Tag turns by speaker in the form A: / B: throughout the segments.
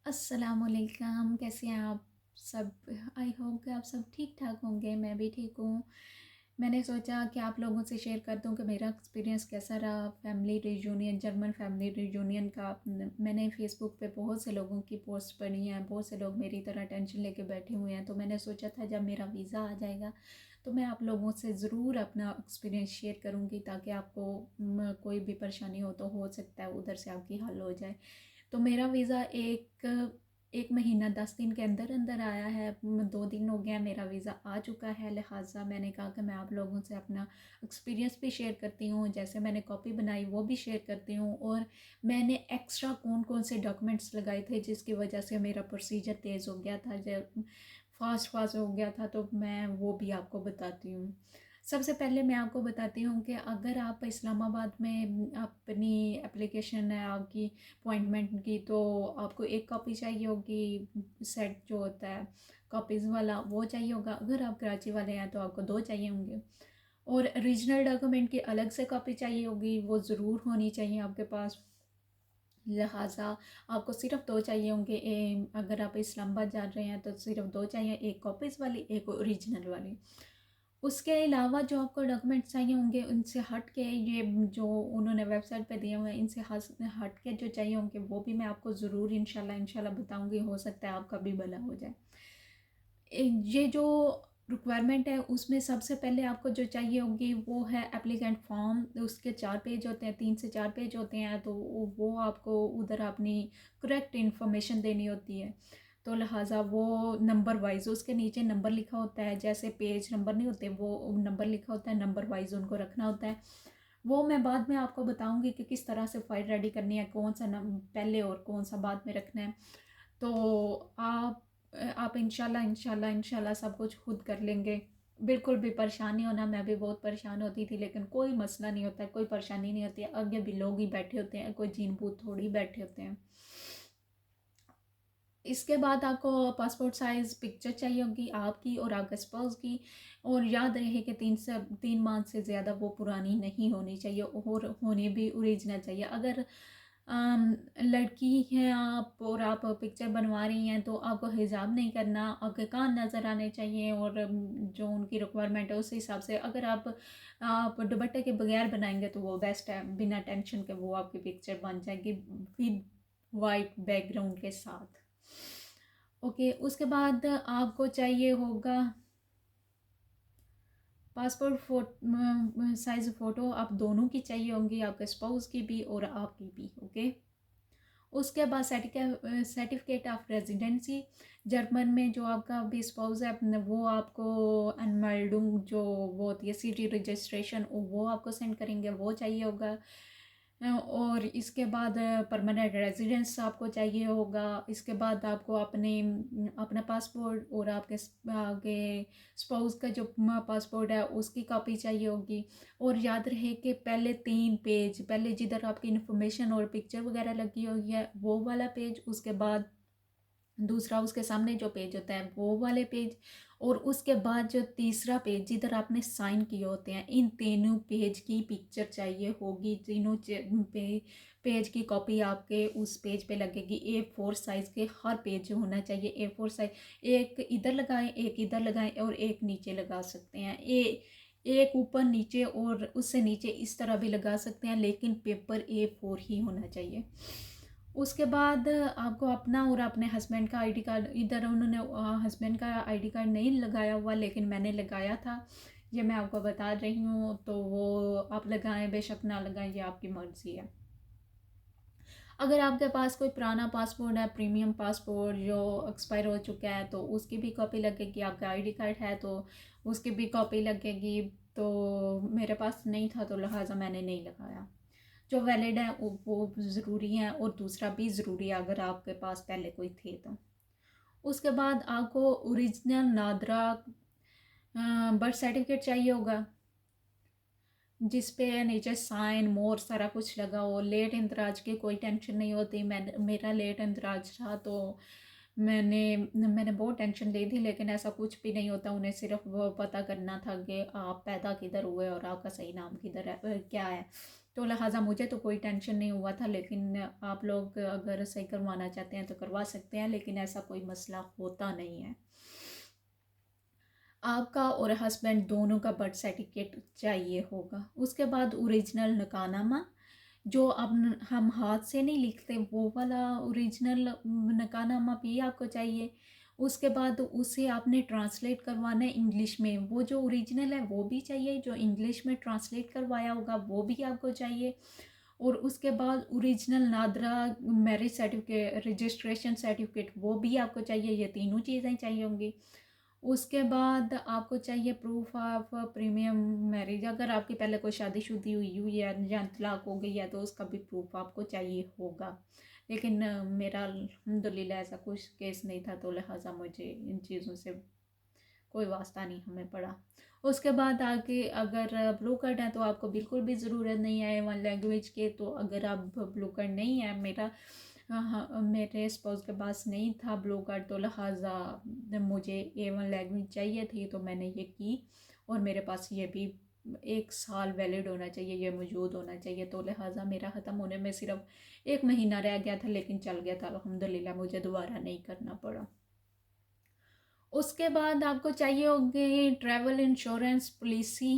A: अस्सलामुअलैकुम, कैसे हैं आप सब? आई होप कि आप सब ठीक ठाक होंगे। मैं भी ठीक हूँ। मैंने सोचा कि आप लोगों से शेयर कर दूँ कि मेरा एक्सपीरियंस कैसा रहा family reunion, German family reunion का। मैंने फेसबुक पे बहुत से लोगों की पोस्ट पढ़ी हैं, बहुत से लोग मेरी तरह टेंशन लेके बैठे हुए हैं। तो मैंने सोचा था जब मेरा वीज़ा आ जाएगा तो मैं आप लोगों से ज़रूर अपना एक्सपीरियंस शेयर करूँगी, ताकि आपको कोई भी परेशानी हो सकता है उधर से आपकी हल हो जाए। तो मेरा वीज़ा एक एक महीना 10 दिन के अंदर अंदर आया है। 2 दिन हो गया मेरा वीज़ा आ चुका है। लिहाजा मैंने कहा कि मैं आप लोगों से अपना एक्सपीरियंस भी शेयर करती हूँ, जैसे मैंने कॉपी बनाई वो भी शेयर करती हूँ, और मैंने एक्स्ट्रा कौन कौन से डॉक्यूमेंट्स लगाए थे जिसकी वजह से मेरा प्रोसीजर तेज़ हो गया था, जब फास्ट फास्ट हो गया था, तो मैं वो भी आपको बताती हूँ। सबसे पहले मैं आपको बताती हूँ कि अगर आप इस्लामाबाद में अपनी एप्लीकेशन है आपकी अपॉइंटमेंट की, तो आपको एक कॉपी चाहिए होगी। सेट जो होता है कॉपीज़ वाला वो चाहिए होगा। अगर आप कराची वाले हैं तो आपको दो चाहिए होंगे, और रीजनल डॉक्यूमेंट की अलग से कॉपी चाहिए होगी, वो ज़रूर होनी चाहिए आपके पास। लिहाजा आपको सिर्फ दो चाहिए होंगे। अगर आप इस्लामाबाद जा रहे हैं तो सिर्फ दो चाहिए, एक कॉपीज़ वाली, एक ओरिजिनल वाली। उसके अलावा जो आपको डॉक्यूमेंट्स चाहिए होंगे उनसे हट के, ये जो उन्होंने वेबसाइट पे दिए हुए हैं इनसे हट के जो चाहिए होंगे वो भी मैं आपको ज़रूर इंशाल्लाह इंशाल्लाह बताऊंगी। हो सकता है आपका भी भला हो जाए। ये जो रिक्वायरमेंट है उसमें सबसे पहले आपको जो चाहिए होगी वो है एप्लीकेंट फॉर्म। उसके 4 पेज होते हैं, 3 से 4 पेज होते हैं। तो वो आपको उधर अपनी करेक्ट इन्फॉर्मेशन देनी होती है। तो लिहाजा वो नंबर वाइज, उसके नीचे नंबर लिखा होता है, जैसे पेज नंबर नहीं होते वो नंबर लिखा होता है, नंबर वाइज उनको रखना होता है। वो मैं बाद में आपको बताऊंगी कि किस तरह से फाइल रेडी करनी है, कौन सा पहले और कौन सा बाद में रखना है। तो आप इंशाल्लाह इंशाल्लाह इंशाल्लाह सब कुछ खुद कर लेंगे। बिल्कुल भी परेशान नहीं होना। मैं भी बहुत परेशान होती थी, लेकिन कोई मसला नहीं होता, कोई परेशानी नहीं होती। आगे भी लोग ही बैठे होते हैं, कोई जीन भूत थोड़ी बैठे होते हैं। इसके बाद आपको पासपोर्ट साइज़ पिक्चर चाहिए होगी आपकी और आपके स्पाउस की। और याद रहे कि 3 माह से ज़्यादा वो पुरानी नहीं होनी चाहिए, और होनी भी ओरिजिनल चाहिए। अगर लड़की हैं आप और आप पिक्चर बनवा रही हैं तो आपको हिजाब नहीं करना, आपके कान नज़र आने चाहिए, और जो उनकी रिक्वायरमेंट है उस हिसाब से। अगर आप दुपट्टे के बगैर बनाएंगे तो वो बेस्ट है, बिना टेंशन के वो आपकी पिक्चर बन जाएगी विद वाइट बैकग्राउंड के साथ। ओके, उसके बाद आपको चाहिए होगा पासपोर्ट साइज़ फ़ोटो। आप दोनों की चाहिए होंगी, आपके स्पाउस की भी और आपकी भी। ओके, उसके बाद सर्टिफिकेट ऑफ रेजिडेंसी। जर्मन में जो आपका भी स्पाउस है वो आपको अनमेल्डुंग जो वो होती है सिटी रजिस्ट्रेशन, वो आपको सेंड करेंगे, वो चाहिए होगा। और इसके बाद परमानेंट रेजिडेंस आपको चाहिए होगा। इसके बाद आपको अपना पासपोर्ट और आपके स्पाउस का जो पासपोर्ट है उसकी कॉपी चाहिए होगी। और याद रहे कि पहले 3 पेज, पहले जिधर आपकी इन्फॉर्मेशन और पिक्चर वगैरह लगी हुई है वो वाला पेज, उसके बाद दूसरा उसके सामने जो पेज होता है वो वाले पेज, और उसके बाद जो तीसरा पेज जिधर आपने साइन किए होते हैं, इन तीनों पेज की पिक्चर चाहिए होगी। तीनों पेज की कॉपी आपके उस पेज पे लगेगी। A4 साइज़ के हर पेज होना चाहिए A4 साइज। एक इधर लगाएं, एक इधर लगाएं, और एक नीचे लगा सकते हैं। एक ऊपर नीचे और उससे नीचे इस तरह भी लगा सकते हैं, लेकिन पेपर A4 ही होना चाहिए। उसके बाद आपको अपना और अपने हस्बैंड का आईडी कार्ड, इधर उन्होंने हस्बैंड का आईडी कार्ड नहीं लगाया हुआ लेकिन मैंने लगाया था, ये मैं आपको बता रही हूँ। तो वो आप लगाएं, बेशक ना लगाएं, ये आपकी मर्ज़ी है। अगर आपके पास कोई पुराना पासपोर्ट है, प्रीमियम पासपोर्ट जो एक्सपायर हो चुका है, तो उसकी भी कॉपी लगेगी। आपका आईडी कार्ड है तो उसकी भी कॉपी लगेगी। तो मेरे पास नहीं था तो लिहाजा मैंने नहीं लगाया। जो वैलिड है वो ज़रूरी है, और दूसरा भी ज़रूरी है अगर आपके पास पहले कोई थे तो। उसके बाद आपको ओरिजिनल नादरा बर्थ सर्टिफिकेट चाहिए होगा, जिस पे नीचे साइन मोर सारा कुछ लगा हो। लेट इंदराज की कोई टेंशन नहीं होती। मेरा लेट इंदराज था तो मैंने मैंने बहुत टेंशन ली थी, लेकिन ऐसा कुछ भी नहीं होता। उन्हें सिर्फ वो पता करना था कि आप पैदा किधर हुए और आपका सही नाम किधर है, क्या है। तो लिहाजा मुझे तो कोई टेंशन नहीं हुआ था, लेकिन आप लोग अगर सही करवाना चाहते हैं तो करवा सकते हैं, लेकिन ऐसा कोई मसला होता नहीं है। आपका और हस्बैंड दोनों का बर्थ सर्टिफिकेट चाहिए होगा। उसके बाद ओरिजिनल निकाहनामा, जो अब हम हाथ से नहीं लिखते वो वाला ओरिजिनल निकाहनामा भी आपको चाहिए। उसके बाद उसे आपने ट्रांसलेट करवाना है इंग्लिश में, वो जो ओरिजिनल है वो भी चाहिए, जो इंग्लिश में ट्रांसलेट करवाया होगा वो भी आपको चाहिए। और उसके बाद original NADRA marriage certificate, registration certificate वो भी आपको चाहिए। ये तीनों चीज़ें चाहिए होंगी। उसके बाद आपको चाहिए प्रूफ ऑफ प्रीमियम मैरिज, अगर आपकी पहले कोई शादीशुदी हुई है या तलाक हो गई है तो उसका भी प्रूफ आपको चाहिए होगा। लेकिन मेरा अल्हम्दुलिल्लाह ऐसा कुछ केस नहीं था, तो लिहाजा मुझे इन चीज़ों से कोई वास्ता नहीं हमें पड़ा। उसके बाद आगे अगर ब्लू कार्ड है तो आपको बिल्कुल भी ज़रूरत नहीं है वन लैंग्वेज के। तो अगर आप ब्लू कार्ड नहीं है, हाँ, मेरे स्पाउस के पास नहीं था ब्लू कार्ड, तो लिहाजा मुझे A1 लैंग्वेज चाहिए थी, तो मैंने ये की। और मेरे पास ये भी 1 साल वैलिड होना चाहिए, ये मौजूद होना चाहिए। तो लिहाजा मेरा ख़त्म होने में सिर्फ 1 महीना रह गया था, लेकिन चल गया था अल्हम्दुलिल्लाह, मुझे दोबारा नहीं करना पड़ा। उसके बाद आपको चाहिए होंगे ट्रैवल इंश्योरेंस पॉलिसी,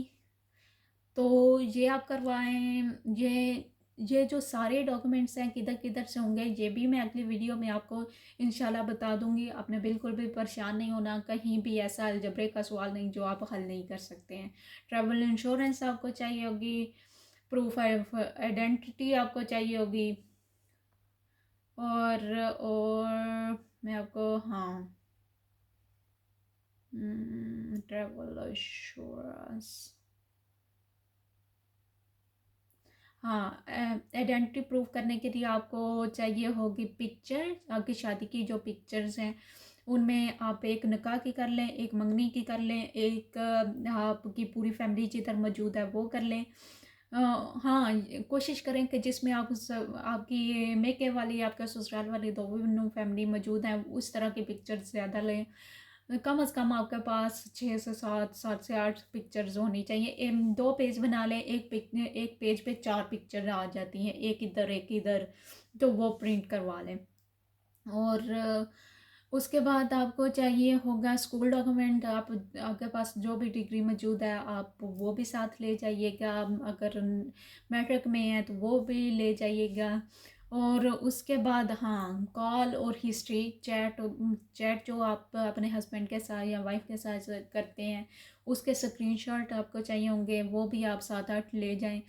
A: तो ये आप करवाएं। ये जो सारे डॉक्यूमेंट्स हैं किधर किधर से होंगे ये भी मैं अगली वीडियो में आपको इंशाल्लाह बता दूंगी। आपने बिल्कुल भी परेशान नहीं होना, कहीं भी ऐसा अलजबरे का सवाल नहीं जो आप हल नहीं कर सकते हैं। ट्रैवल इंश्योरेंस आपको चाहिए होगी, प्रूफ ऑफ आइडेंटिटी आपको चाहिए होगी, और मैं आपको, हाँ, ट्रैवल इंश्योरेंस, हाँ, आइडेंटिटी प्रूफ करने के लिए आपको चाहिए होगी पिक्चर। आपकी शादी की जो पिक्चर्स हैं उनमें आप एक निकाह की कर लें, एक मंगनी की कर लें, एक आपकी पूरी फैमिली जिधर मौजूद है वो कर लें। हाँ, कोशिश करें कि जिसमें आपकी मेके वाली, आपका ससुराल वाली दोनों फैमिली मौजूद हैं उस तरह की पिक्चर्स ज़्यादा लें। कम से कम आपके पास 6 से 7, 7 से 8 पिक्चर्स होनी चाहिए। 2 पेज बना लें, एक पेज पे 4 पिक्चर आ जाती हैं, एक इधर एक इधर, तो वो प्रिंट करवा लें। और उसके बाद आपको चाहिए होगा स्कूल डॉक्यूमेंट। आप आपके पास जो भी डिग्री मौजूद है आप वो भी साथ ले जाइएगा, अगर मैट्रिक में है तो वो भी ले जाइएगा। और उसके बाद हाँ, कॉल और हिस्ट्री, चैट जो आप अपने हस्बैंड के साथ या वाइफ के साथ करते हैं उसके स्क्रीनशॉट आपको चाहिए होंगे, वो भी आप 7-8 ले जाएं।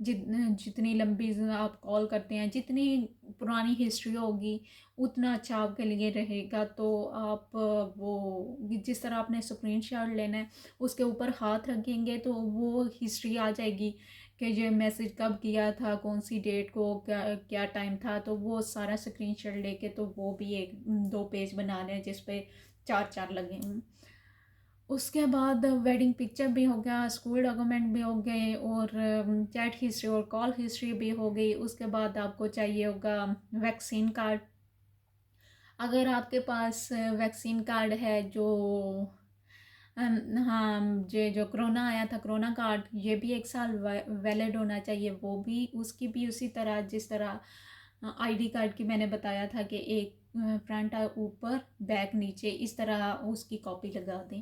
A: जितनी लंबी आप कॉल करते हैं, जितनी पुरानी हिस्ट्री होगी उतना अच्छा आपके लिए रहेगा। तो आप वो जिस तरह आपने स्क्रीनशॉट लेना है उसके ऊपर हाथ रखेंगे तो वो हिस्ट्री आ जाएगी कि ये मैसेज कब किया था, कौन सी डेट को, क्या क्या टाइम था। तो वो सारा स्क्रीनशॉट लेके तो वो भी 1-2 पेज बना लें जिस पे 4-4 लगे हों। उसके बाद वेडिंग पिक्चर भी हो गया, स्कूल डॉक्यूमेंट भी हो गए, और चैट हिस्ट्री और कॉल हिस्ट्री भी हो गई। उसके बाद आपको चाहिए होगा वैक्सीन कार्ड। अगर आपके पास वैक्सीन कार्ड है जो हाँ, ये जो कोरोना आया था कोरोना कार्ड, ये भी 1 साल वैलिड होना चाहिए। वो भी उसकी भी उसी तरह जिस तरह आईडी कार्ड की मैंने बताया था कि एक फ्रंट ऊपर बैक नीचे इस तरह उसकी कॉपी लगा दें।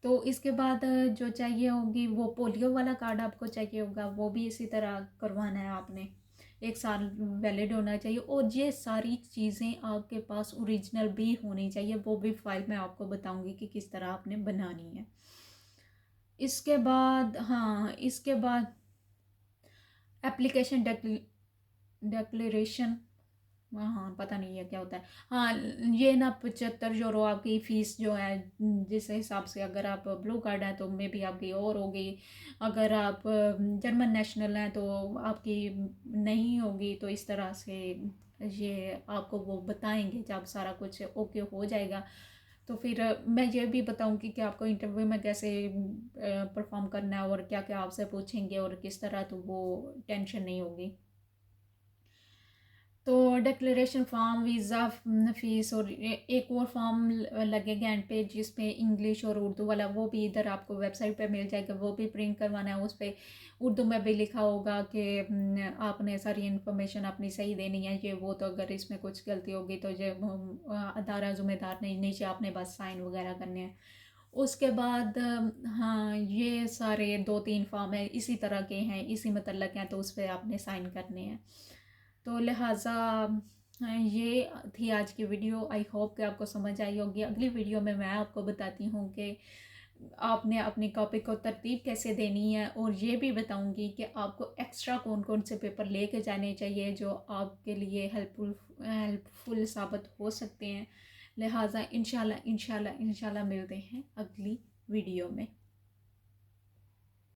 A: तो इसके बाद जो चाहिए होगी वो पोलियो वाला कार्ड आपको चाहिए होगा, वो भी इसी तरह करवाना है आपने। 1 साल वैलिड होना चाहिए, और ये सारी चीज़ें आपके पास ओरिजिनल भी होनी चाहिए। वो भी फाइल मैं आपको बताऊंगी कि किस तरह आपने बनानी है। इसके बाद हाँ, इसके बाद एप्लीकेशन डिक्लेरेशन, हाँ पता नहीं है क्या होता है। हाँ, ये ना 75 यूरो आपकी फ़ीस जो है, जिस हिसाब से अगर आप ब्लू कार्ड है तो मे भी आपकी और होगी। अगर आप जर्मन नेशनल हैं तो आपकी नहीं होगी। तो इस तरह से ये आपको वो बताएंगे जब सारा कुछ ओके हो जाएगा। तो फिर मैं ये भी बताऊंगी कि आपको इंटरव्यू में कैसे परफॉर्म करना है और क्या क्या आपसे पूछेंगे और किस तरह, तो वो टेंशन नहीं होगी। तो डिक्लेरेशन फॉर्म, वीज़ा, फ़ीस और एक और फॉर्म लगेगा एंड पे जिसमें इंग्लिश और उर्दू वाला, वो भी इधर आपको वेबसाइट पे मिल जाएगा, वो भी प्रिंट करवाना है। उस पे उर्दू में भी लिखा होगा कि आपने सारी इन्फॉर्मेशन अपनी सही देनी है, ये वो, तो अगर इसमें कुछ गलती होगी तो ये अदारा ज़िम्मेदार नहीं, नीचे आपने बस साइन वगैरह करने हैं। उसके बाद हाँ, ये सारे 2-3 फॉर्म है इसी तरह के हैं, इसी मतलब हैं, तो उस पे आपने साइन करने हैं। तो लिहाजा ये थी आज की वीडियो। आई होप कि आपको समझ आई होगी। अगली वीडियो में मैं आपको बताती हूँ कि आपने अपनी कॉपी को तरतीब कैसे देनी है, और ये भी बताऊँगी कि आपको एक्स्ट्रा कौन कौन से पेपर लेके जाने चाहिए जो आपके लिए हेल्पफुल साबित हो सकते हैं। लिहाजा इंशाल्लाह इंशाल्लाह इंशाल्लाह मिलते हैं अगली वीडियो में।